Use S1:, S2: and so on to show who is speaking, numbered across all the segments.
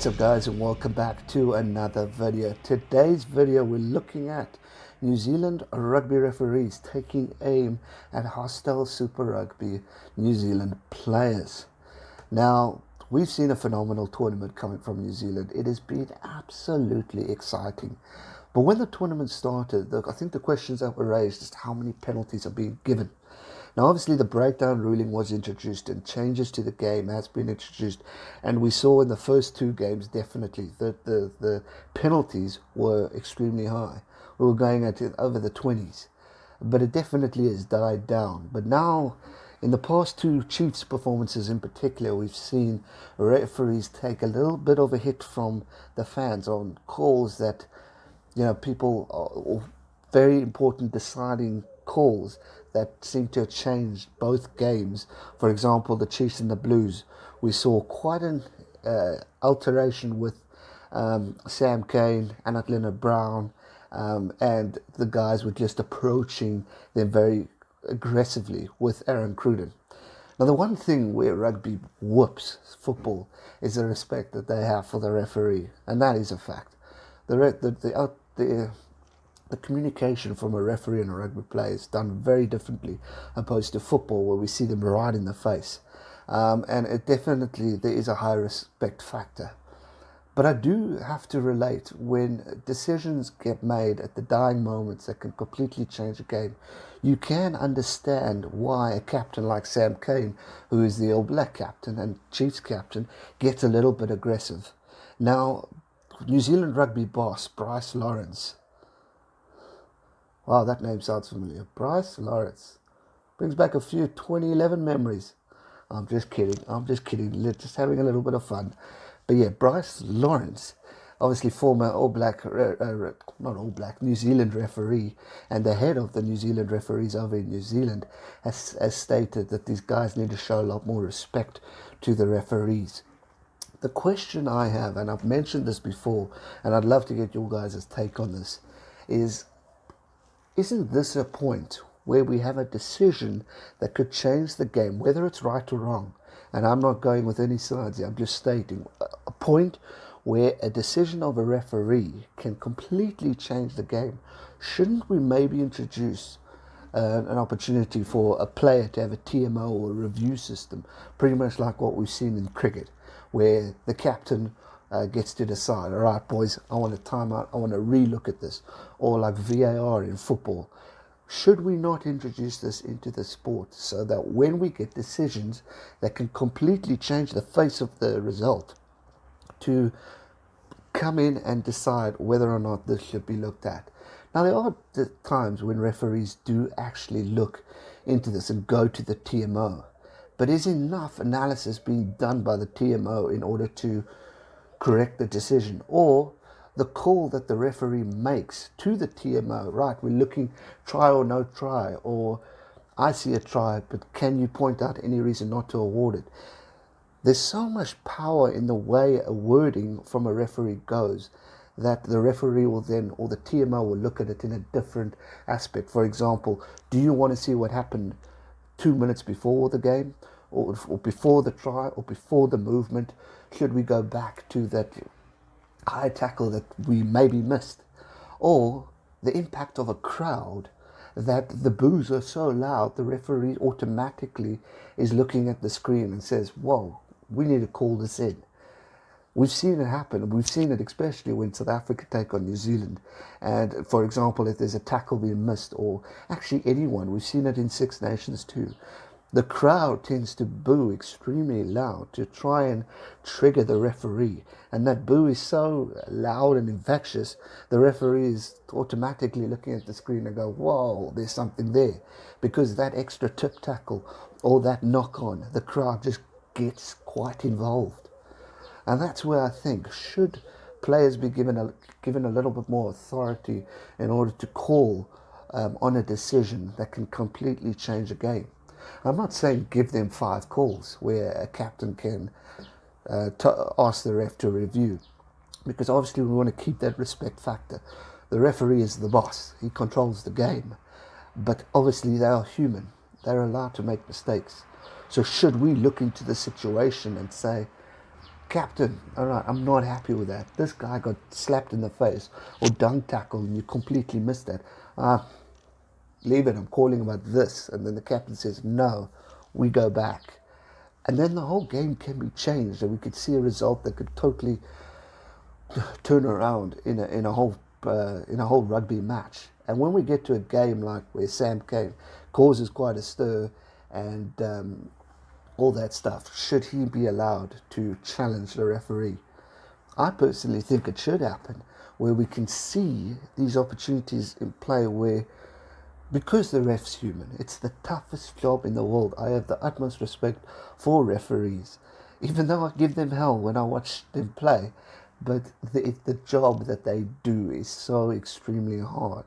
S1: What's up guys, and welcome back to another video. Today's video we're looking at New Zealand rugby referees taking aim at hostile Super Rugby New Zealand players. Now, we've seen a phenomenal tournament coming from New Zealand. It has been absolutely exciting. But when the tournament started, I think the questions that were raised is how many penalties are being given. Now, obviously, the breakdown ruling was introduced and changes to the game has been introduced. And we saw in the first two games, definitely, that the penalties were extremely high. We were going at it over the 20s. But it definitely has died down. But now, in the past two Chiefs performances in particular, we've seen referees take a little bit of a hit from the fans on calls that, people or very important deciding calls that seem to have changed both games. For example, the Chiefs and the Blues, we saw quite an alteration with Sam Cane and Leonard Brown, and the guys were just approaching them very aggressively with Aaron Cruden. Now, the one thing where rugby whoops football is the respect that they have for the referee, and that is a fact. The communication from a referee and a rugby player is done very differently opposed to football, where we see them right in the face. And it definitely, there is a high respect factor. But I do have to relate, when decisions get made at the dying moments that can completely change a game, you can understand why a captain like Sam Cane, who is the All Black captain and Chiefs captain, gets a little bit aggressive. Now, New Zealand rugby boss Bryce Lawrence. Wow, that name sounds familiar. Bryce Lawrence. Brings back a few 2011 memories. I'm just kidding. Just having a little bit of fun. But yeah, Bryce Lawrence, obviously former New Zealand referee and the head of the New Zealand referees over in New Zealand, has stated that these guys need to show a lot more respect to the referees. The question I have, and I've mentioned this before, and I'd love to get your guys' take on this, is, isn't this a point where we have a decision that could change the game, whether it's right or wrong? And I'm not going with any sides here, I'm just stating a point where a decision of a referee can completely change the game. Shouldn't we maybe introduce an opportunity for a player to have a TMO or a review system, pretty much like what we've seen in cricket, where the captain gets to decide, all right, boys, I want a timeout, I want to re-look at this, or like VAR in football. Should we not introduce this into the sport so that when we get decisions that can completely change the face of the result, to come in and decide whether or not this should be looked at? Now, there are times when referees do actually look into this and go to the TMO, but is enough analysis being done by the TMO in order to correct the decision, or the call that the referee makes to the TMO, right, we're looking try or no try, or I see a try, but can you point out any reason not to award it? There's so much power in the way a wording from a referee goes that the referee will then, or the TMO will look at it in a different aspect. For example, do you want to see what happened 2 minutes before the game, or before the try, or before the movement? Should we go back to that high tackle that we maybe missed? Or the impact of a crowd, that the boos are so loud, the referee automatically is looking at the screen and says, whoa, we need to call this in. We've seen it happen. We've seen it especially when South Africa take on New Zealand. And for example, if there's a tackle being missed, or actually anyone, we've seen it in Six Nations too. The crowd tends to boo extremely loud to try and trigger the referee. And that boo is so loud and infectious, the referee is automatically looking at the screen and go, whoa, there's something there. Because that extra tip tackle or that knock on, the crowd just gets quite involved. And that's where I think, should players be given a little bit more authority in order to call on a decision that can completely change a game. I'm not saying give them 5 calls where a captain can ask the ref to review, because obviously we want to keep that respect factor. The referee is the boss, he controls the game, but obviously they are human, they're allowed to make mistakes. So should we look into the situation and say, captain, all right, I'm not happy with that. This guy got slapped in the face or dunk tackled and you completely missed that. Leave it, I'm calling about this. And then the captain says, no, we go back. And then the whole game can be changed and we could see a result that could totally turn around in a whole rugby match. And when we get to a game like where Sam Cane causes quite a stir and all that stuff, should he be allowed to challenge the referee? I personally think it should happen, where we can see these opportunities in play where, because the ref's human, it's the toughest job in the world. I have the utmost respect for referees, even though I give them hell when I watch them play. But the job that they do is so extremely hard.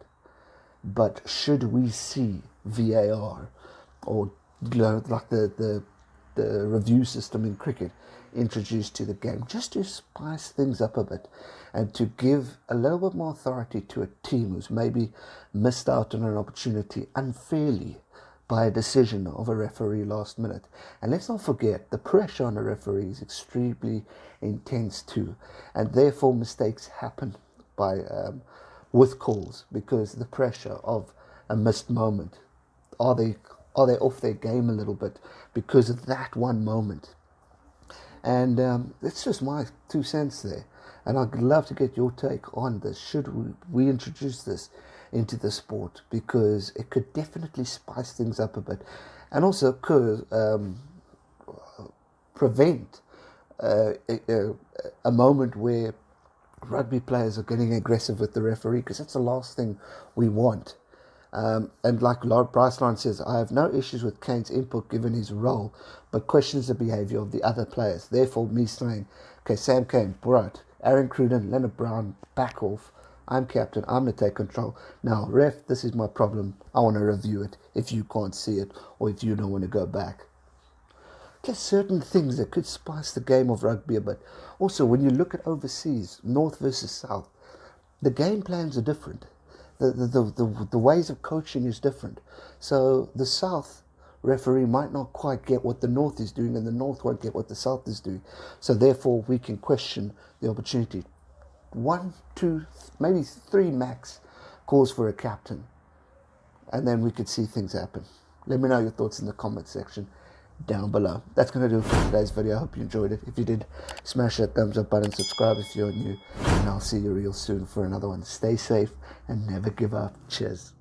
S1: But should we see VAR or like the review system in cricket introduced to the game, just to spice things up a bit and to give a little bit more authority to a team who's maybe missed out on an opportunity unfairly by a decision of a referee last minute. And let's not forget, the pressure on a referee is extremely intense too, and therefore mistakes happen by with calls because the pressure of a missed moment. Are they off their game a little bit because of that one moment? And it's just my 2 cents there. And I'd love to get your take on this. Should we introduce this into the sport? Because it could definitely spice things up a bit. And also could prevent a moment where rugby players are getting aggressive with the referee, because that's the last thing we want. And like Bryce Lawrence says, I have no issues with Kane's input given his role, but questions the behaviour of the other players. Therefore, me saying, okay, Sam Cane, right, Aaron Cruden, Leonard Brown, back off. I'm captain. I'm going to take control. Now, ref, this is my problem. I want to review it if you can't see it or if you don't want to go back. Just certain things that could spice the game of rugby a bit. Also, when you look at overseas, North versus South, the game plans are different. The ways of coaching is different. So the South referee might not quite get what the North is doing, and the North won't get what the South is doing. So therefore, we can question the opportunity. 1, 2, maybe 3 max calls for a captain, and then we could see things happen. Let me know your thoughts in the comment section down below. That's going to do it for today's video. I hope you enjoyed it. If you did, smash that thumbs up button, subscribe if you're new, and I'll see you real soon for another one. Stay safe and never give up. Cheers.